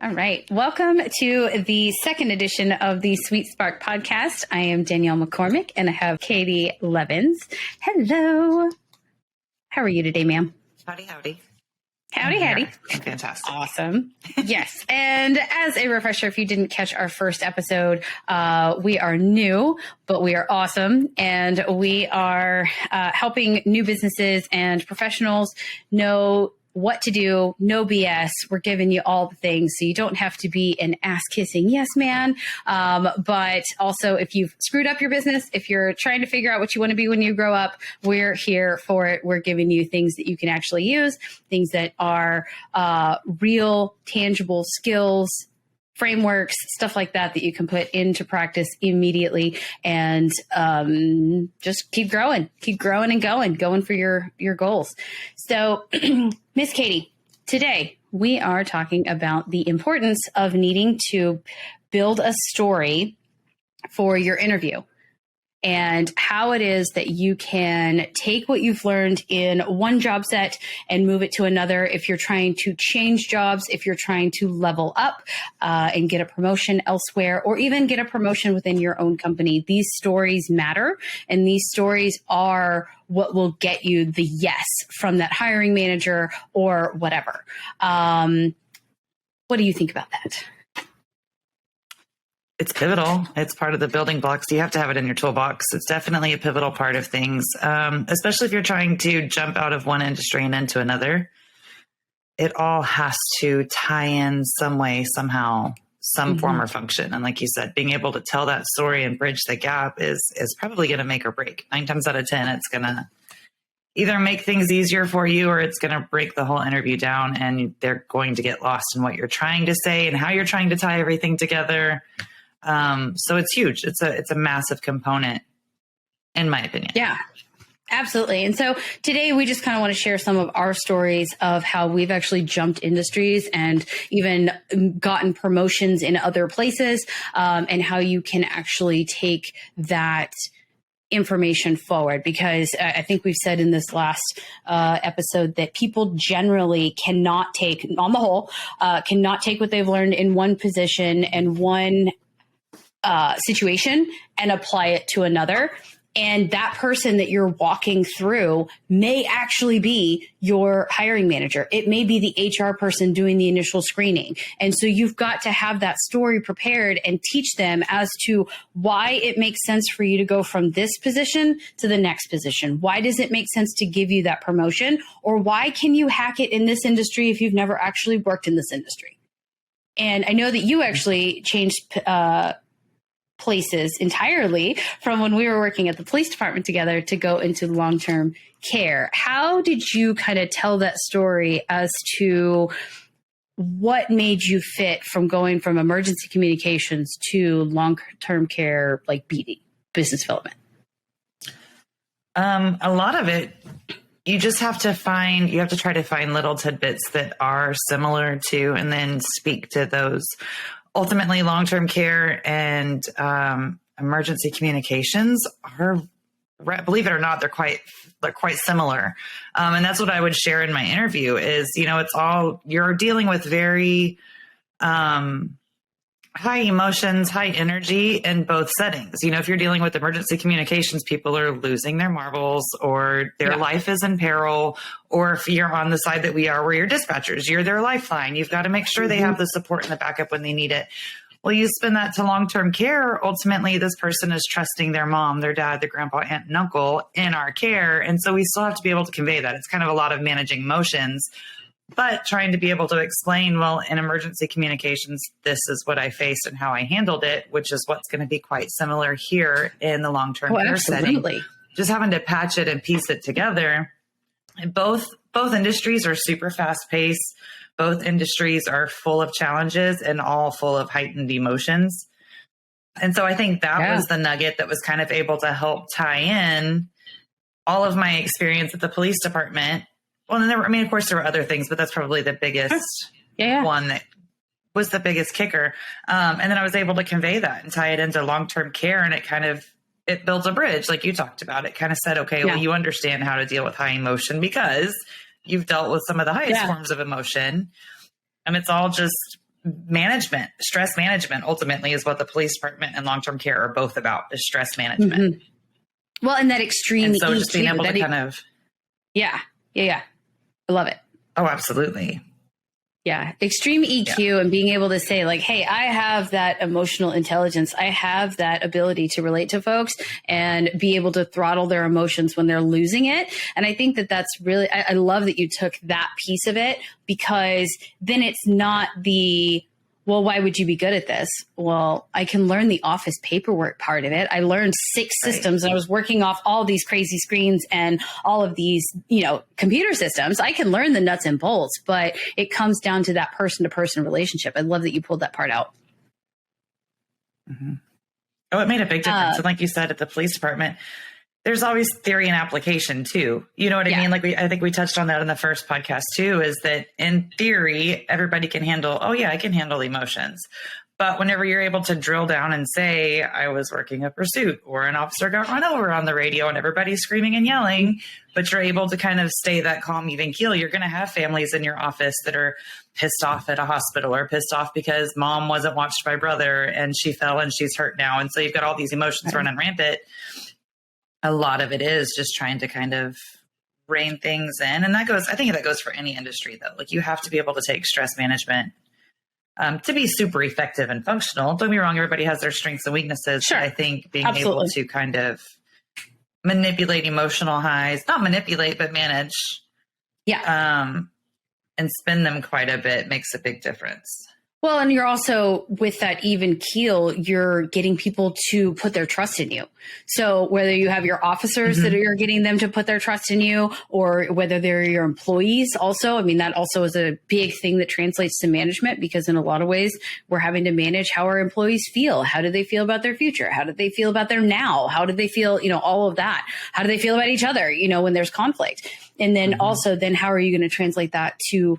All right. Welcome to the second edition of the Sweet Spark podcast. I am Danielle McCormick and I have Katie Levins. Hello. How are you today, ma'am? Howdy, howdy. Howdy, howdy. Fantastic. Awesome. Yes. And as a refresher, if you didn't catch our first episode, we are new, but we are awesome. And we are helping new businesses and professionals know what to do, no BS. We're giving you all the things so you don't have to be an ass-kissing yes man. But also, if you've screwed up your business, if you're trying to figure out what you want to be when you grow up, we're here for it. We're giving you things that you can actually use, things that are real, tangible skills, frameworks, stuff like that you can put into practice immediately and just keep growing and going for your goals. So Miss Katie, today we are talking about the importance of needing to build a story for your interview and how it is that you can take what you've learned in one job set and move it to another. If you're trying to change jobs, if you're trying to level up and get a promotion elsewhere, or even get a promotion within your own company, these stories matter. And these stories are what will get you the yes from that hiring manager or whatever. What do you think about that? It's pivotal. It's part of the building blocks. You have to have it in your toolbox. It's definitely a pivotal part of things, especially if you're trying to jump out of one industry and into another. It all has to tie in some way, somehow, some form or function. And like you said, being able to tell that story and bridge the gap is probably going to make or break. 9 times out of 10, it's going to either make things easier for you or it's going to break the whole interview down and they're going to get lost in what you're trying to say and how you're trying to tie everything together. So it's huge. It's a massive component, in my opinion. Yeah, absolutely. And so today we just kind of want to share some of our stories of how we've actually jumped industries and even gotten promotions in other places, and how you can actually take that information forward, because I think we've said in this last episode that people generally cannot take, on the whole, cannot take what they've learned in one position and one situation and apply it to another. And that person that you're walking through may actually be your hiring manager. It may be the HR person doing the initial screening. And so you've got to have that story prepared and teach them as to why it makes sense for you to go from this position to the next position. Why does it make sense to give you that promotion? Or why can you hack it in this industry if you've never actually worked in this industry? And I know that you actually changed places entirely from when we were working at the police department together to go into long-term care. How did you kind of tell that story as to what made you fit from going from emergency communications to long-term care, like BD, business development? A lot of it, you just have to try to find little tidbits that are similar to, and then speak to those. Ultimately, long-term care and emergency communications are, believe it or not, they're quite similar. And that's what I would share in my interview is, it's all, you're dealing with very high emotions, high energy in both settings. If you're dealing with emergency communications, people are losing their marbles or their life is in peril. Or if you're on the side that we are, where you're dispatchers, you're their lifeline. You've got to make sure they have the support and the backup when they need it. Well, you spin that to long-term care. Ultimately, this person is trusting their mom, their dad, their grandpa, aunt, and uncle in our care. And so we still have to be able to convey that. It's kind of a lot of managing emotions, but trying to be able to explain, well, in emergency communications, this is what I faced and how I handled it, which is what's going to be quite similar here in the long-term care setting. Just having to patch it and piece it together. And both industries are super fast-paced. Both industries are full of challenges and all full of heightened emotions. And so I think that was the nugget that was kind of able to help tie in all of my experience at the police department. Well, and of course, there were other things, but that's probably the biggest one that was the biggest kicker. And then I was able to convey that and tie it into long-term care. And it built a bridge, like you talked about. It kind of said, okay, well, you understand how to deal with high emotion because you've dealt with some of the highest forms of emotion. And it's all just management, stress management ultimately is what the police department and long-term care are both about, is stress management. Mm-hmm. Well, and that extreme and so EQ, just being able to kind of. Yeah. I love it. Oh, absolutely. Yeah. Extreme EQ and being able to say like, hey, I have that emotional intelligence. I have that ability to relate to folks and be able to throttle their emotions when they're losing it. And I think that that's really, I love that you took that piece of it, because then it's not well, why would you be good at this? Well, I can learn the office paperwork part of it. I learned 6 systems and I was working off all these crazy screens and all of these, computer systems. I can learn the nuts and bolts, but it comes down to that person to person relationship. I love that you pulled that part out. Mm-hmm. Oh, it made a big difference. And like you said, at the police department, there's always theory and application too. You know what I mean? Like I think we touched on that in the first podcast too, is that in theory, everybody can handle, I can handle emotions. But whenever you're able to drill down and say, I was working a pursuit or an officer got run over on the radio and everybody's screaming and yelling, but you're able to kind of stay that calm, even keel, you're going to have families in your office that are pissed off at a hospital or pissed off because mom wasn't watched by brother and she fell and she's hurt now. And so you've got all these emotions running rampant. A lot of it is just trying to kind of rein things in. And I think that goes for any industry though. Like you have to be able to take stress management to be super effective and functional. Don't get me wrong. Everybody has their strengths and weaknesses. Sure. But I think being able to kind of manipulate emotional highs, not manipulate, but manage. Yeah. And spin them quite a bit makes a big difference. Well, and you're also, with that even keel, you're getting people to put their trust in you. So whether you have your officers that you're getting them to put their trust in you, or whether they're your employees also, I mean, that also is a big thing that translates to management, because in a lot of ways, we're having to manage how our employees feel. How do they feel about their future? How do they feel about their now? How do they feel, all of that? How do they feel about each other, when there's conflict? And then also, how are you going to translate that to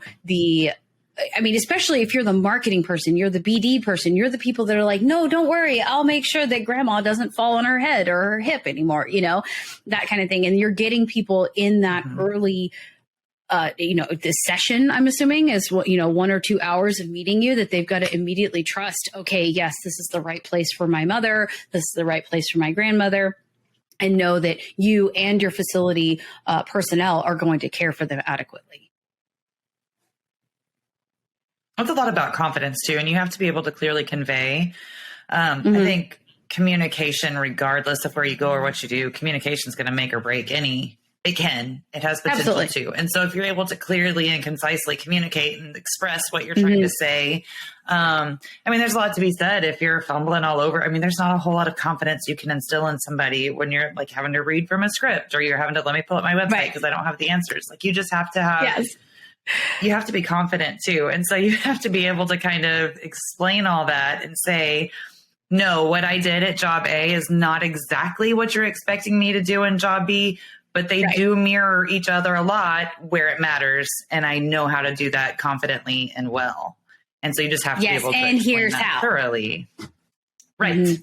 especially if you're the marketing person, you're the BD person, you're the people that are like, no, don't worry, I'll make sure that grandma doesn't fall on her head or her hip anymore, that kind of thing. And you're getting people in that early, this session, I'm assuming is 1 or 2 hours of meeting you, that they've got to immediately trust, okay, yes, this is the right place for my mother. This is the right place for my grandmother. And know that you and your facility personnel are going to care for them adequately. It's a lot about confidence too, and you have to be able to clearly convey. I think communication, regardless of where you go or what you do, communication is going to make or break any. It has potential to. And so if you're able to clearly and concisely communicate and express what you're trying to say, there's a lot to be said. If you're fumbling all over, there's not a whole lot of confidence you can instill in somebody when you're like having to read from a script, or you're having to let me pull up my website because I don't have the answers. Like you just have to have. Yes. You have to be confident too. And so you have to be able to kind of explain all that and say, no, what I did at job A is not exactly what you're expecting me to do in job B, but they do mirror each other a lot where it matters. And I know how to do that confidently and well. And so you just have to be able to explain that thoroughly. Right. Mm-hmm.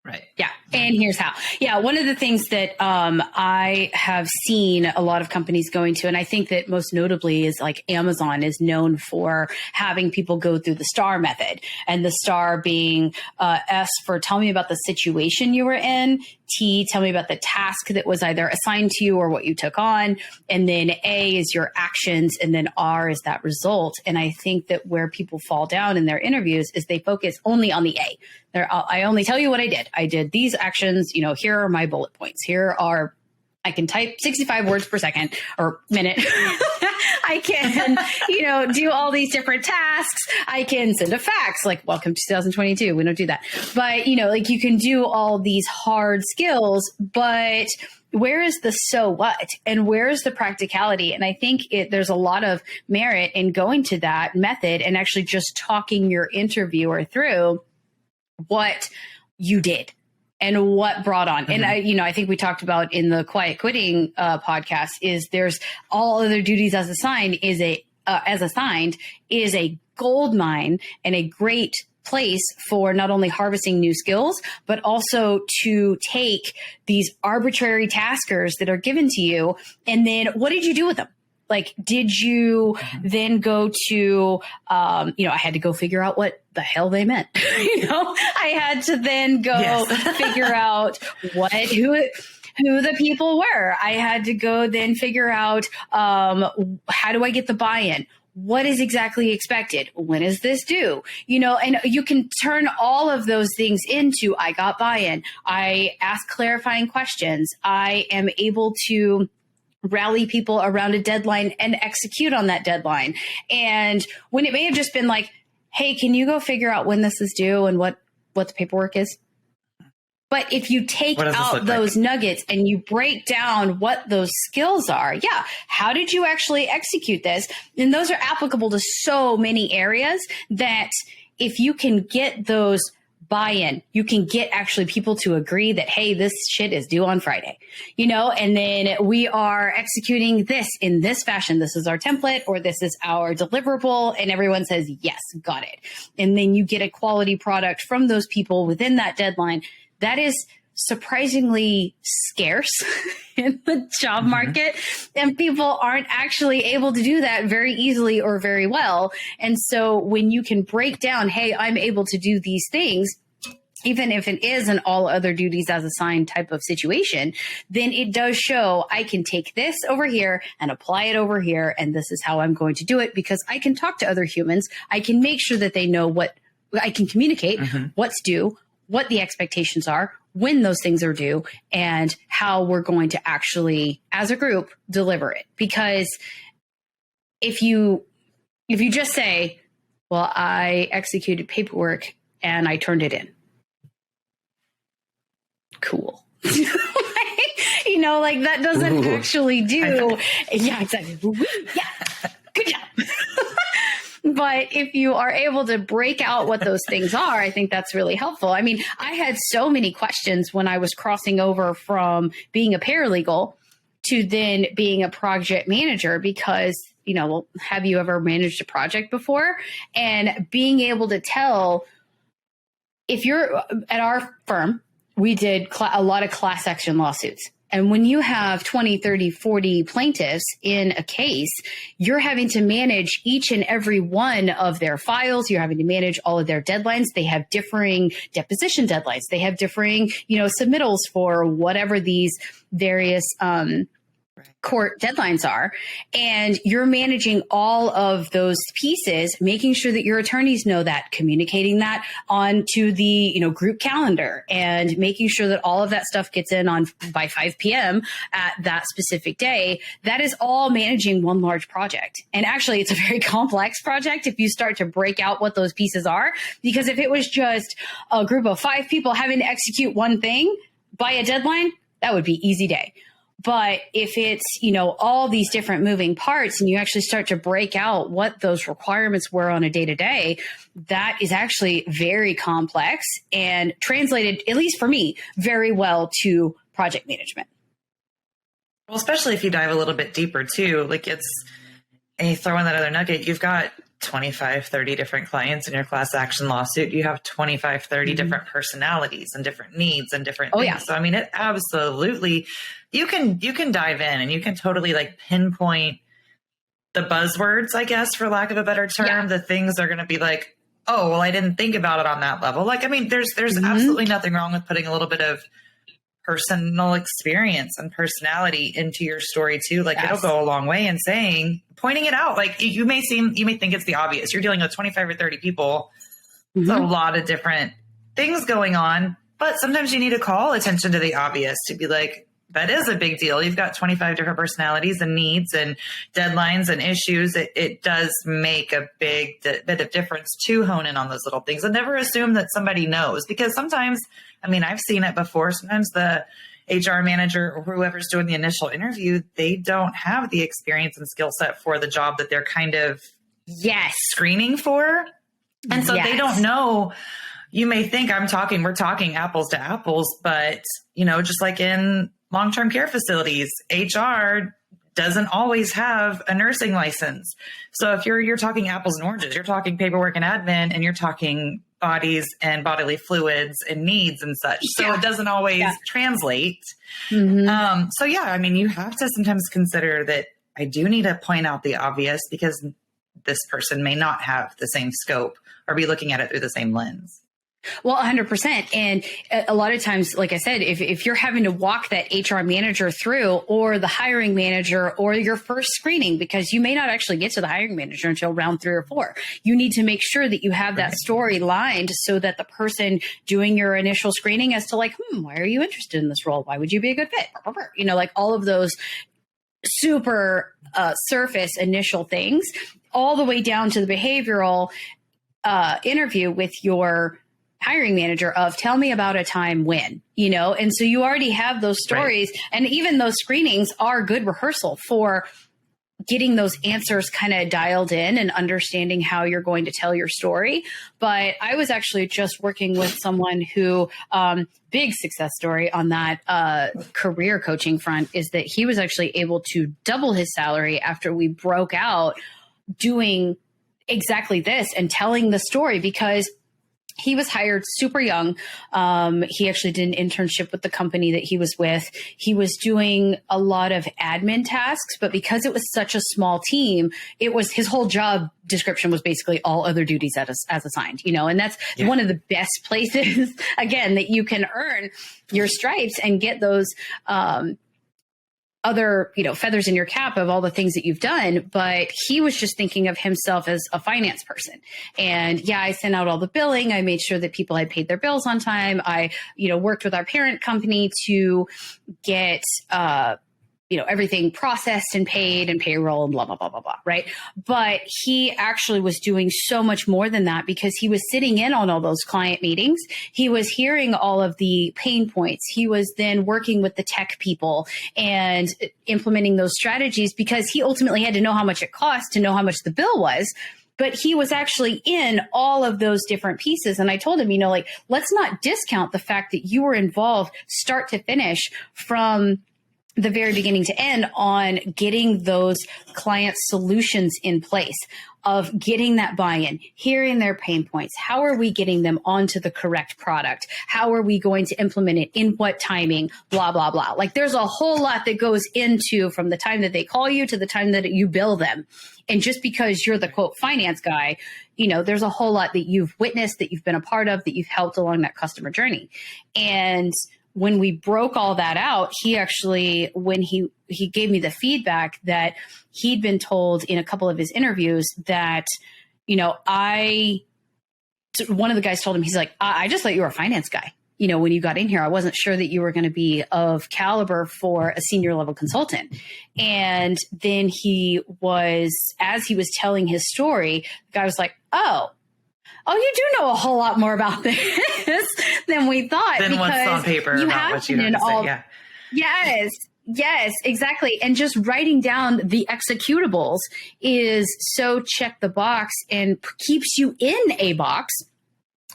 Right. Yeah. And here's how. Yeah. One of the things that I have seen a lot of companies going to, and I think that most notably is like Amazon is known for having people go through the STAR method, and the STAR being S for tell me about the situation you were in, T, tell me about the task that was either assigned to you or what you took on, and then A is your actions, and then R is that result. And I think that where people fall down in their interviews is they focus only on the A. I only tell you what I did. I did these actions, here are my bullet points. I can type 65 words per second or minute. I can, do all these different tasks. I can send a fax, like welcome to 2022. We don't do that. But, you can do all these hard skills, but where is the so what? And where is the practicality? And I think there's a lot of merit in going to that method and actually just talking your interviewer through what you did and what brought on. And I think we talked about in the Quiet Quitting podcast is there's all other duties as assigned is a gold mine and a great place for not only harvesting new skills, but also to take these arbitrary taskers that are given to you. And then what did you do with them? Like, did you then go to, I had to go figure out what the hell they meant. I had to then go figure out who the people were. I had to go then figure out, how do I get the buy-in? What is exactly expected? When is this due? And you can turn all of those things into, I got buy-in. I ask clarifying questions. I am able to rally people around a deadline and execute on that deadline. And when it may have just been like, hey, can you go figure out when this is due and what the paperwork is? But if you take out those nuggets and you break down what those skills are, how did you actually execute this? And those are applicable to so many areas that if you can get those buy-in, you can get actually people to agree that, hey, this shit is due on Friday, and then we are executing this in this fashion. This is our template, or this is our deliverable. And everyone says, yes, got it. And then you get a quality product from those people within that deadline. That is surprisingly scarce in the job market, and people aren't actually able to do that very easily or very well. And so when you can break down, hey, I'm able to do these things, even if it is an all other duties as assigned type of situation, then it does show I can take this over here and apply it over here. And this is how I'm going to do it, because I can talk to other humans. I can make sure that they know what I can communicate, what's due, what the expectations are, when those things are due, and how we're going to actually, as a group, deliver it. Because if you just say, well, I executed paperwork and I turned it in. Cool. That doesn't actually do. Yeah, exactly. Yeah. Good job. But if you are able to break out what those things are, I think that's really helpful. I mean, I had so many questions when I was crossing over from being a paralegal to then being a project manager, because, have you ever managed a project before? And being able to tell, if you're at our firm, we did a lot of class action lawsuits. And when you have 20, 30, 40 plaintiffs in a case, you're having to manage each and every one of their files. You're having to manage all of their deadlines. They have differing deposition deadlines. They have differing, submittals for whatever these various court deadlines are. And you're managing all of those pieces, making sure that your attorneys know that, communicating that onto the, group calendar, and making sure that all of that stuff gets in by 5 p.m. at that specific day. That is all managing one large project. And actually, it's a very complex project if you start to break out what those pieces are, because if it was just a group of 5 people having to execute one thing by a deadline, that would be easy day. But if it's, all these different moving parts, and you actually start to break out what those requirements were on a day-to-day, that is actually very complex and translated, at least for me, very well to project management. Well, especially if you dive a little bit deeper too, and you throw in that other nugget, you've got 25, 30 different clients in your class action lawsuit. You have 25, 30 different personalities and different needs and different things. Yeah. So, I mean, it absolutely, you can dive in and you can totally pinpoint the buzzwords, I guess, for lack of a better term, the things are going to be like, oh, well, I didn't think about it on that level. There's absolutely nothing wrong with putting a little bit of personal experience and personality into your story too. It'll go a long way in pointing it out. You may think it's the obvious. You're dealing with 25 or 30 people. It's a lot of different things going on, but sometimes you need to call attention to the obvious to be like, that is a big deal. You've got 25 different personalities and needs and deadlines and issues. It does make a big bit of difference to hone in on those little things, and never assume that somebody knows, because sometimes, I've seen it before. Sometimes the HR manager or whoever's doing the initial interview, they don't have the experience and skill set for the job that they're kind of screening for. And so they don't know. You may think we're talking apples to apples, but just like in long-term care facilities, HR doesn't always have a nursing license. So if you're talking apples and oranges, you're talking paperwork and admin, and you're talking bodies and bodily fluids and needs and such. So it doesn't always translate. You have to sometimes consider that I do need to point out the obvious because this person may not have the same scope or be looking at it through the same lens. Well, 100%. And a lot of times, like I said, if you're having to walk that HR manager through, or the hiring manager, or your first screening, because you may not actually get to the hiring manager until round 3 or 4, you need to make sure that you have that story lined so that the person doing your initial screening as to like, why are you interested in this role? Why would you be a good fit? You know, like all of those super surface initial things, all the way down to the behavioral interview with your hiring manager of tell me about a time when, you know, and so you already have those stories. Right. And even those screenings are good rehearsal for getting those answers kind of dialed in and understanding how you're going to tell your story. But I was actually just working with someone who, big success story on that career coaching front is that he was actually able to double his salary after we broke out doing exactly this and telling the story, because he was hired super young. He actually did an internship with the company that he was with. He was doing a lot of admin tasks, but because it was such a small team, it was his whole job description was basically all other duties as assigned, you know, and that's one of the best places, again, that you can earn your stripes and get those, other, you know, feathers in your cap of all the things that you've done. But he was just thinking of himself as a finance person. And I sent out all the billing. I made sure that people had paid their bills on time. I, you know, worked with our parent company to get, everything processed and paid and payroll and blah, blah, blah, blah, blah. Right. But he actually was doing so much more than that because he was sitting in on all those client meetings. He was hearing all of the pain points. He was then working with the tech people and implementing those strategies because he ultimately had to know how much it cost to know how much the bill was. But he was actually in all of those different pieces. And I told him, you know, like, let's not discount the fact that you were involved start to finish from the very beginning to end on getting those client solutions in place, of getting that buy-in, hearing their pain points. How are we getting them onto the correct product? How are we going to implement it? In what timing? Blah, blah, blah. Like there's a whole lot that goes into from the time that they call you to the time that you bill them. And just because you're the quote finance guy, you know, there's a whole lot that you've witnessed, that you've been a part of, that you've helped along that customer journey. And when we broke all that out, he actually, when he gave me the feedback that he'd been told in a couple of his interviews that, you know, one of the guys told him, he's like, I just thought you were a finance guy. You know, when you got in here, I wasn't sure that you were going to be of caliber for a senior level consultant. And then as he was telling his story, the guy was like, oh, you do know a whole lot more about this than we thought. Than what's on paper about what you have to say, yeah. Yes, exactly. And just writing down the executables is so check the box and keeps you in a box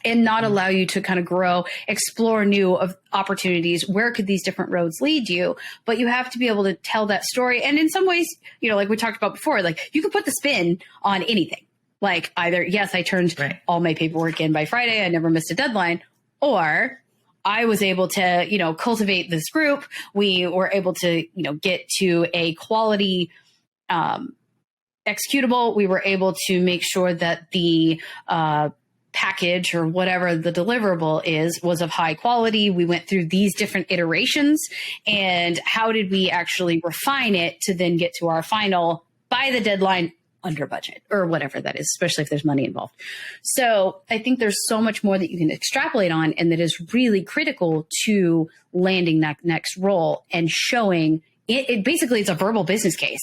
and not allow you to kind of grow, explore new opportunities. Where could these different roads lead you? But you have to be able to tell that story. And in some ways, you know, like we talked about before, like you can put the spin on anything. Like either, yes, I turned all my paperwork in by Friday. I never missed a deadline. Or I was able to, you know, cultivate this group. We were able to, you know, get to a quality executable. We were able to make sure that the package or whatever the deliverable was of high quality. We went through these different iterations and how did we actually refine it to then get to our final by the deadline under budget or whatever that is, especially if there's money involved. So I think there's so much more that you can extrapolate on and that is really critical to landing that next role and showing it basically it's a verbal business case,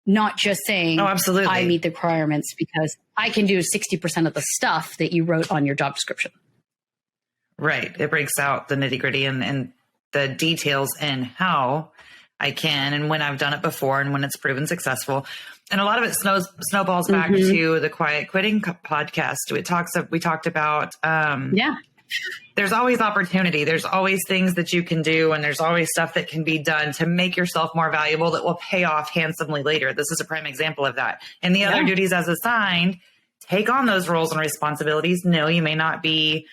not just saying, oh, absolutely, I meet the requirements because I can do 60% of the stuff that you wrote on your job description. Right. It breaks out the nitty gritty and the details and how I can and when I've done it before and when it's proven successful. And a lot of it snowballs back to the Quiet Quitting podcast. We talked about, there's always opportunity. There's always things that you can do. And there's always stuff that can be done to make yourself more valuable that will pay off handsomely later. This is a prime example of that. And the other duties as assigned, take on those roles and responsibilities. No, you may not be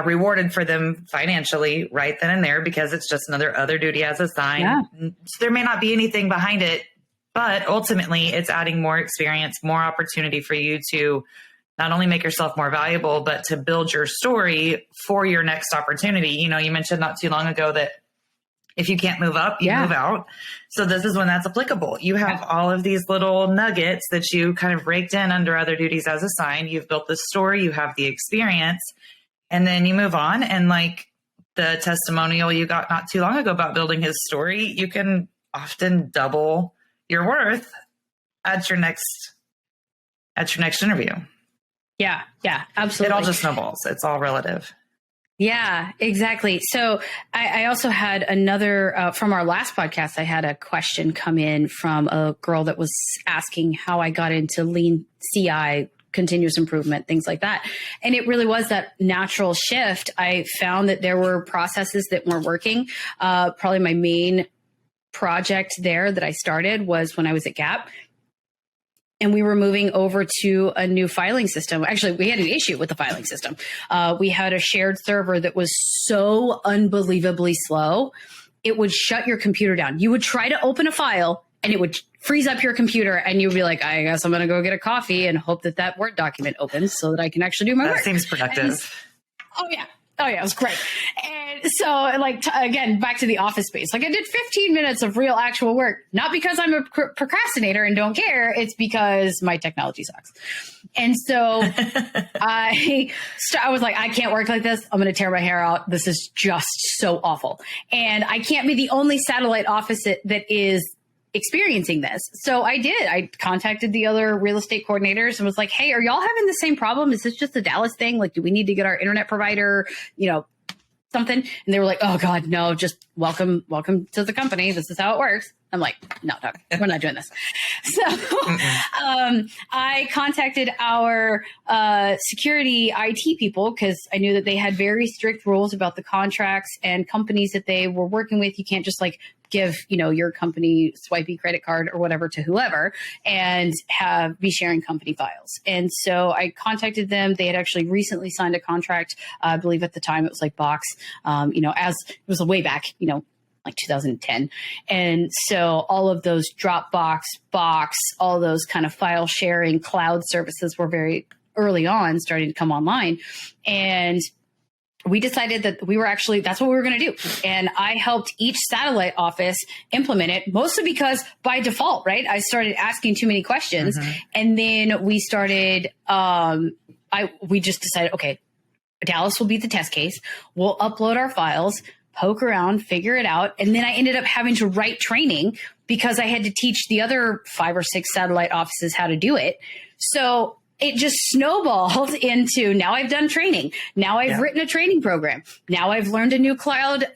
rewarded for them financially right then and there because it's just another duty as assigned. Yeah. So there may not be anything behind it, But ultimately, it's adding more experience, more opportunity for you to not only make yourself more valuable, but to build your story for your next opportunity. You know, you mentioned not too long ago that if you can't move up, you move out. So this is when that's applicable. You have all of these little nuggets that you kind of raked in under other duties as assigned. You've built the story, you have the experience, and then you move on. And like the testimonial you got not too long ago about building his story, you can often double your worth at your next interview. Yeah, absolutely. It all just snowballs. It's all relative. Yeah, exactly. So I also had another, from our last podcast, I had a question come in from a girl that was asking how I got into lean CI, continuous improvement, things like that. And it really was that natural shift. I found that there were processes that weren't working. Probably my main project there that I started was when I was at Gap. And we were moving over to a new filing system. Actually, we had an issue with the filing system. We had a shared server that was so unbelievably slow, it would shut your computer down. You would try to open a file and it would freeze up your computer and you'd be like, I guess I'm going to go get a coffee and hope that Word document opens so that I can actually do my work. That seems productive. Oh yeah, it was great. And so like, again, back to the office space, like I did 15 minutes of real actual work, not because I'm a procrastinator and don't care. It's because my technology sucks. And so I was like, I can't work like this. I'm going to tear my hair out. This is just so awful. And I can't be the only satellite office that is experiencing this. So I did. I contacted the other real estate coordinators and was like, hey, are y'all having the same problem? Is this just a Dallas thing? Like, do we need to get our internet provider, something? And they were like, oh God, no, just welcome to the company. This is how it works. I'm like, no, we're not doing this. So I contacted our security IT people because I knew that they had very strict rules about the contracts and companies that they were working with. You can't just like give, your company swipey credit card or whatever to whoever and be sharing company files. And so I contacted them. They had actually recently signed a contract. I believe at the time it was like Box, as it was way back, like 2010. And so all of those Dropbox, Box, all those kind of file sharing cloud services were very early on starting to come online. And we decided that that's what we were going to do. And I helped each satellite office implement it, mostly because by default, right? I started asking too many questions. Mm-hmm. And then we started, we just decided, okay, Dallas will be the test case. We'll upload our files, poke around, figure it out. And then I ended up having to write training because I had to teach the other 5 or 6 satellite offices how to do it. So it just snowballed into now I've done training. Now I've written a training program. Now I've learned a new cloud,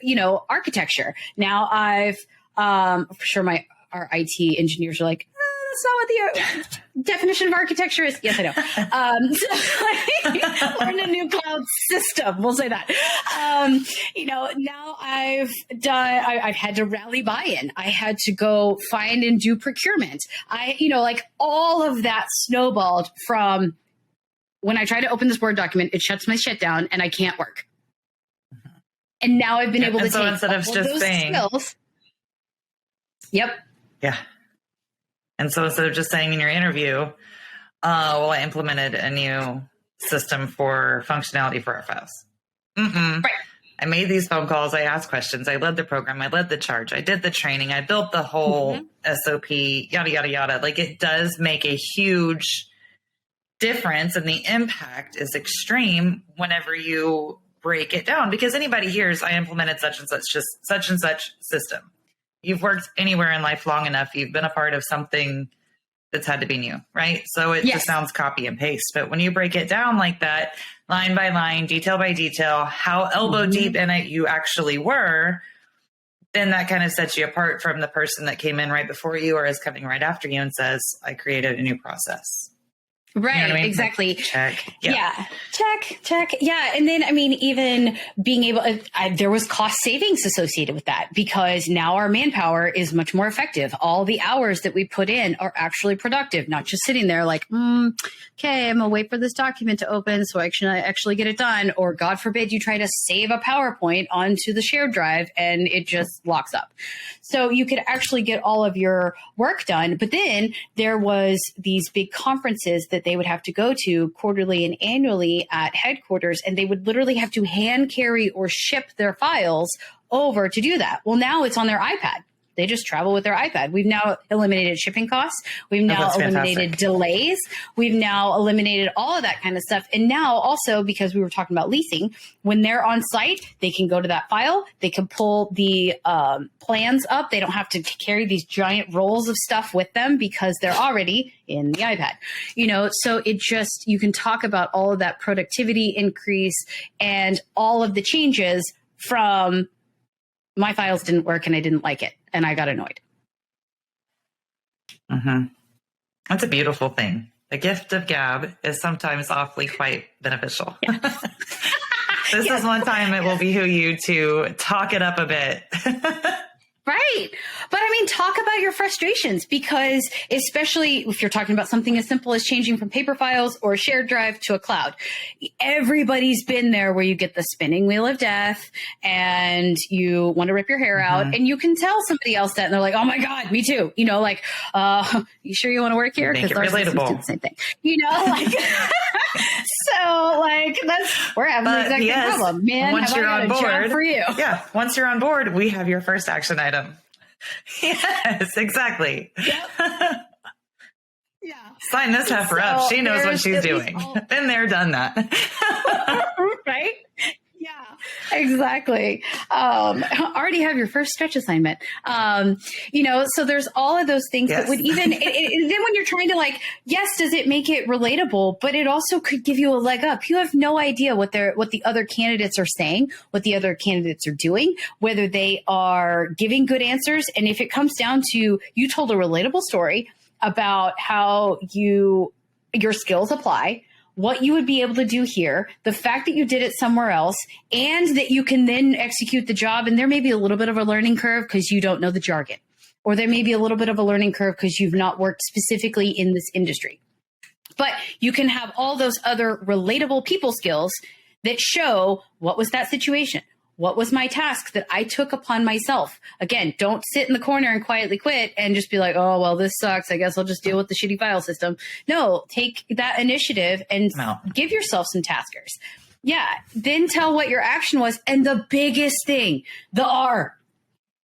architecture. Now I'm sure our IT engineers are like, that's not what the definition of architecture is. Yes, I know. So I learned a new cloud system. We'll say that. Now I've had to rally buy-in. I had to go find and do procurement. All of that snowballed from when I try to open this Word document, it shuts my shit down and I can't work. And now I've been able to take instead of just saying, skills. Yep. Yeah. And so instead of just saying in your interview, I implemented a new system for functionality for our files. Right. I made these phone calls. I asked questions. I led the program. I led the charge. I did the training. I built the whole SOP, yada, yada, yada. Like it does make a huge difference. And the impact is extreme whenever you break it down, because anybody hears I implemented such and such system. You've worked anywhere in life long enough. You've been a part of something that's had to be new, right? So it just sounds copy and paste. But when you break it down like that, line by line, detail by detail, how elbow deep in it you actually were, then that kind of sets you apart from the person that came in right before you or is coming right after you and says, I created a new process. Right. You know what I mean? Exactly. Like, check. Yeah. Check. Yeah. And then, I mean, even being able, there was cost savings associated with that because now our manpower is much more effective. All the hours that we put in are actually productive, not just sitting there like, okay, I'm gonna wait for this document to open so I can actually get it done. Or God forbid you try to save a PowerPoint onto the shared drive and it just locks up. So you could actually get all of your work done. But then there was these big conferences that they would have to go to quarterly and annually at headquarters, and they would literally have to hand carry or ship their files over to do that. Well, now it's on their iPad. They just travel with their iPad. We've now eliminated shipping costs. We've now eliminated delays. We've now eliminated all of that kind of stuff. And now also, because we were talking about leasing, when they're on site, they can go to that file. They can pull the plans up. They don't have to carry these giant rolls of stuff with them because they're already in the iPad. You know, so it just, you can talk about all of that productivity increase and all of the changes from my files didn't work and I didn't like it and I got annoyed. Mm-hmm. That's a beautiful thing. The gift of gab is sometimes awfully quite beneficial. Yeah. This is one time it will behoove you to talk it up a bit. Right. But I mean, talk about your frustrations because especially if you're talking about something as simple as changing from paper files or a shared drive to a cloud, everybody's been there where you get the spinning wheel of death and you want to rip your hair out and you can tell somebody else that and they're like, oh my God, me too. You know, like, you sure you want to work here? Make it our relatable. Do the same thing. You know, like, so like we're having the exact same problem. Man, once you're on board, job for you. Yeah. Once you're on board, we have your first action item. Yes, exactly. Yep. Yeah. Sign this heifer up. She knows what she's doing. Been there, done that. Right? Yeah, exactly. Already have your first stretch assignment. You know, so there's all of those things that would even, then when you're trying to like, yes, does it make it relatable? But it also could give you a leg up. You have no idea what the other candidates are saying, what the other candidates are doing, whether they are giving good answers. And if it comes down to you told a relatable story about how your skills apply, what you would be able to do here, the fact that you did it somewhere else, and that you can then execute the job. And there may be a little bit of a learning curve because you don't know the jargon, or there may be a little bit of a learning curve because you've not worked specifically in this industry. But you can have all those other relatable people skills that show what was that situation? What was my task that I took upon myself? Again, don't sit in the corner and quietly quit and just be like, oh, well, this sucks. I guess I'll just deal with the shitty file system. No, take that initiative and give yourself some taskers. Yeah. Then tell what your action was. And the biggest thing, the R.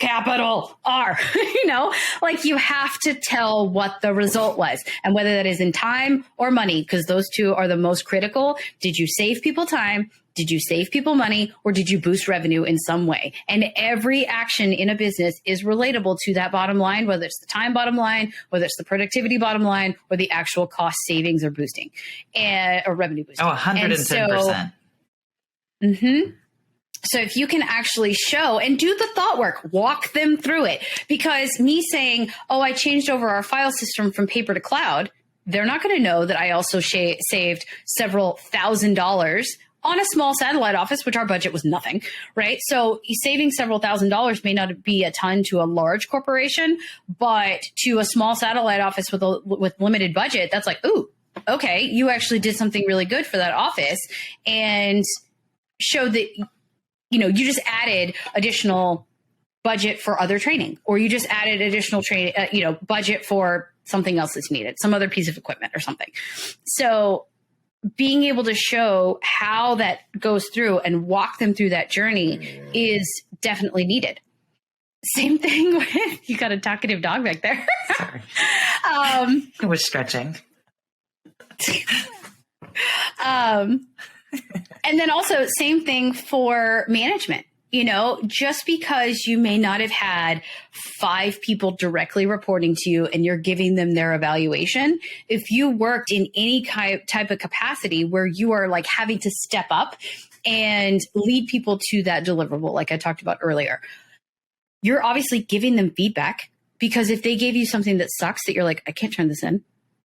Capital R, you know, like you have to tell what the result was and whether that is in time or money, because those two are the most critical. Did you save people time? Did you save people money, or did you boost revenue in some way? And every action in a business is relatable to that bottom line, whether it's the time bottom line, whether it's the productivity bottom line, or the actual cost savings or boosting or revenue boosting. Oh, 110%. So if you can actually show and do the thought work, walk them through it, because me saying, oh, I changed over our file system from paper to cloud, they're not going to know that I also saved several $1,000s on a small satellite office, which our budget was nothing, right? So saving several $1,000s may not be a ton to a large corporation, but to a small satellite office with limited budget, that's like, ooh, okay, you actually did something really good for that office and showed that, you know, you just added additional budget for other training, or you just added additional training, budget for something else that's needed, some other piece of equipment or something. So being able to show how that goes through and walk them through that journey is definitely needed. Same thing with, you got a talkative dog back there. Sorry. I was stretching. And then also same thing for management. You know, just because you may not have had 5 people directly reporting to you and you're giving them their evaluation, if you worked in any type of capacity where you are like having to step up and lead people to that deliverable, like I talked about earlier, you're obviously giving them feedback, because if they gave you something that sucks that you're like, I can't turn this in,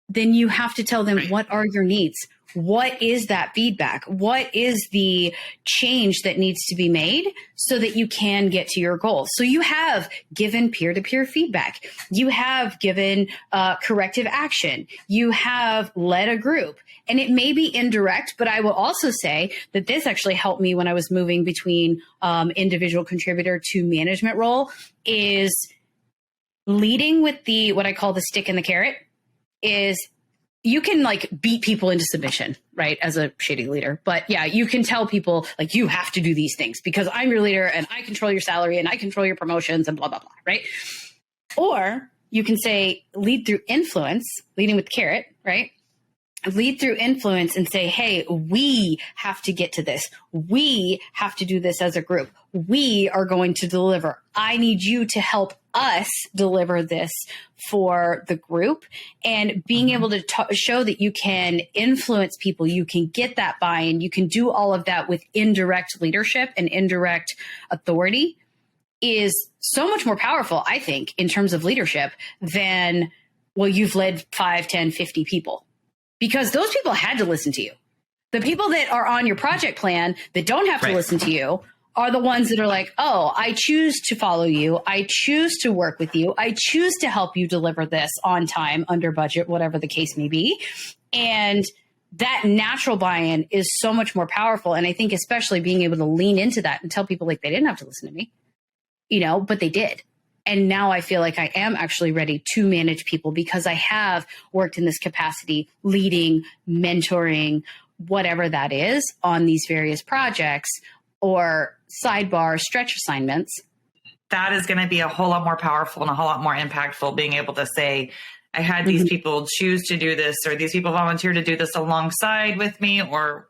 then you have to tell them, Right. what are your needs? What is that feedback? What is the change that needs to be made so that you can get to your goal? So you have given peer-to-peer feedback. You have given corrective action. You have led a group. And it may be indirect, but I will also say that this actually helped me when I was moving between individual contributor to management role, is leading with the, what I call the stick and the carrot, is you can like beat people into submission, right? As a shady leader. But yeah, you can tell people like, you have to do these things because I'm your leader and I control your salary and I control your promotions and blah, blah, blah, right? Or you can say lead through influence, leading with carrot, right? Lead through influence and say, hey, we have to get to this. We have to do this as a group. We are going to deliver. I need you to help us deliver this for the group. And being able to show that you can influence people, you can get that buy-in, you can do all of that with indirect leadership and indirect authority is so much more powerful, I think, in terms of leadership than, well, you've led 5, 10, 50 people. Because those people had to listen to you. The people that are on your project plan that don't have to listen to you are the ones that are like, oh, I choose to follow you. I choose to work with you. I choose to help you deliver this on time, under budget, whatever the case may be. And that natural buy-in is so much more powerful. And I think especially being able to lean into that and tell people like they didn't have to listen to me, but they did. And now I feel like I am actually ready to manage people because I have worked in this capacity, leading, mentoring, whatever that is on these various projects or sidebar stretch assignments. That is going to be a whole lot more powerful and a whole lot more impactful, being able to say, I had these people choose to do this, or these people volunteer to do this alongside with me, or,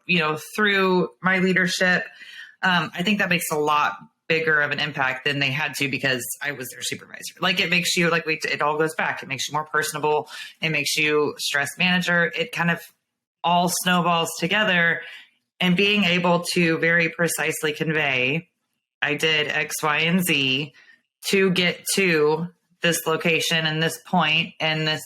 through my leadership. I think that makes a lot bigger of an impact than they had to because I was their supervisor. Like it makes you it all goes back. It makes you more personable. It makes you stress manager. It kind of all snowballs together, and being able to very precisely convey, I did X, Y, and Z to get to this location and this point and this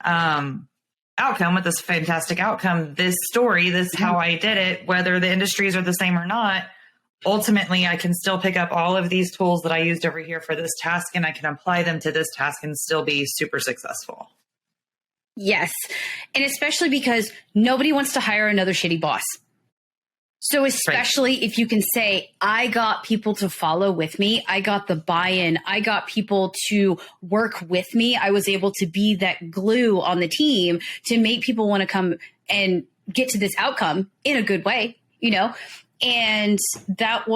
outcome with this fantastic outcome, this story, this is how I did it, whether the industries are the same or not. Ultimately, I can still pick up all of these tools that I used over here for this task, and I can apply them to this task and still be super successful. Yes. And especially because nobody wants to hire another shitty boss. So especially if you can say, I got people to follow with me, I got the buy-in, I got people to work with me, I was able to be that glue on the team to make people want to come and get to this outcome in a good way, And that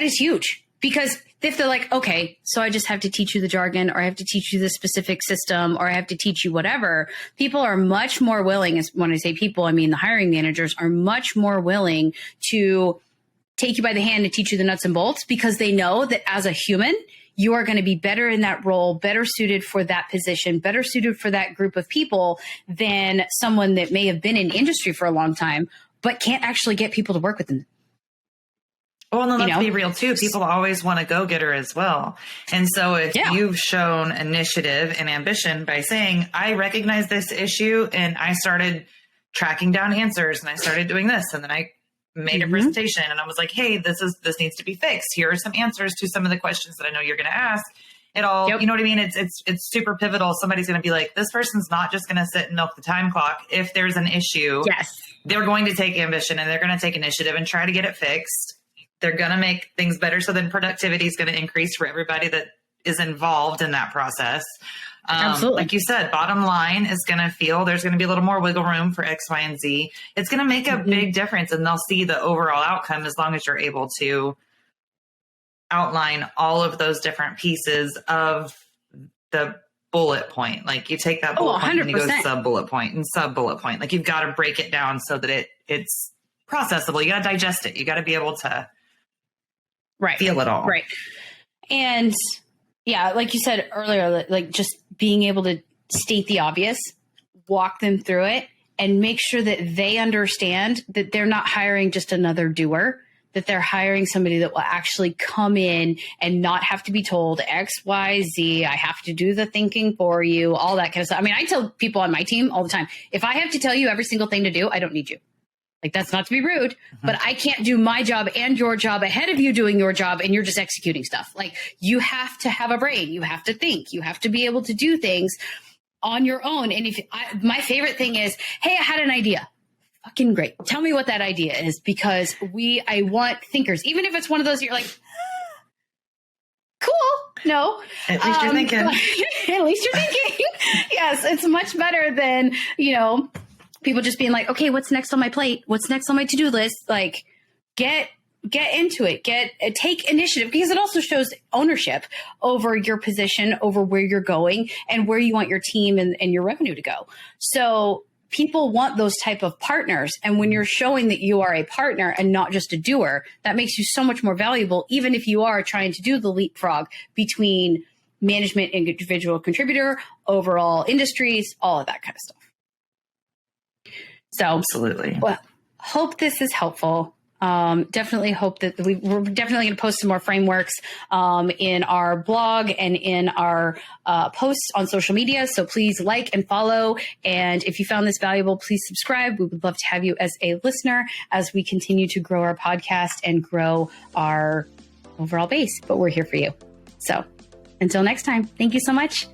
is huge, because if they're like, okay, so I just have to teach you the jargon, or I have to teach you the specific system, or I have to teach you whatever, people are much more willing, when I say people, I mean the hiring managers are much more willing to take you by the hand and teach you the nuts and bolts, because they know that as a human, you are going to be better in that role, better suited for that position, better suited for that group of people than someone that may have been in industry for a long time, but can't actually get people to work with them. Well, and let's be real too. People always want a go-getter as well. And so if you've shown initiative and ambition by saying, I recognize this issue and I started tracking down answers and I started doing this, and then I made a presentation and I was like, hey, this needs to be fixed. Here are some answers to some of the questions that I know you're going to ask. It all, you know what I mean? It's super pivotal. Somebody's going to be like, this person's not just going to sit and milk the time clock. If there's an issue, they're going to take ambition and they're going to take initiative and try to get it fixed. They're going to make things better. So then productivity is going to increase for everybody that is involved in that process. Absolutely. Like you said, bottom line is going to feel there's going to be a little more wiggle room for X, Y, and Z. It's going to make a big difference, and they'll see the overall outcome as long as you're able to outline all of those different pieces of the bullet point. Like you take that bullet point and you go sub bullet point and sub bullet point. Like you've got to break it down so that it's processable. You got to digest it. You got to be able to feel it all. Right. And yeah, like you said earlier, like just being able to state the obvious, walk them through it, and make sure that they understand that they're not hiring just another doer, that they're hiring somebody that will actually come in and not have to be told X, Y, Z. I have to do the thinking for you, all that kind of stuff. I mean, I tell people on my team all the time, if I have to tell you every single thing to do, I don't need you. Like, that's not to be rude, but I can't do my job and your job ahead of you doing your job, and you're just executing stuff. Like, you have to have a brain. You have to think. You have to be able to do things on your own. And my favorite thing is, hey, I had an idea. Fucking great. Tell me what that idea is, because I want thinkers. Even if it's one of those, you're like, cool. No. At least you're thinking. At least you're thinking. Yes. It's much better than, people just being like, okay, what's next on my plate? What's next on my to-do list? Like, get into it, take initiative, because it also shows ownership over your position, over where you're going and where you want your team and your revenue to go. So people want those type of partners. And when you're showing that you are a partner and not just a doer, that makes you so much more valuable, even if you are trying to do the leapfrog between management and individual contributor, overall industries, all of that kind of stuff. So absolutely. Well, hope this is helpful. Definitely hope that we're definitely going to post some more frameworks in our blog and in our posts on social media. So please like and follow. And if you found this valuable, please subscribe. We would love to have you as a listener as we continue to grow our podcast and grow our overall base. But we're here for you. So until next time, thank you so much.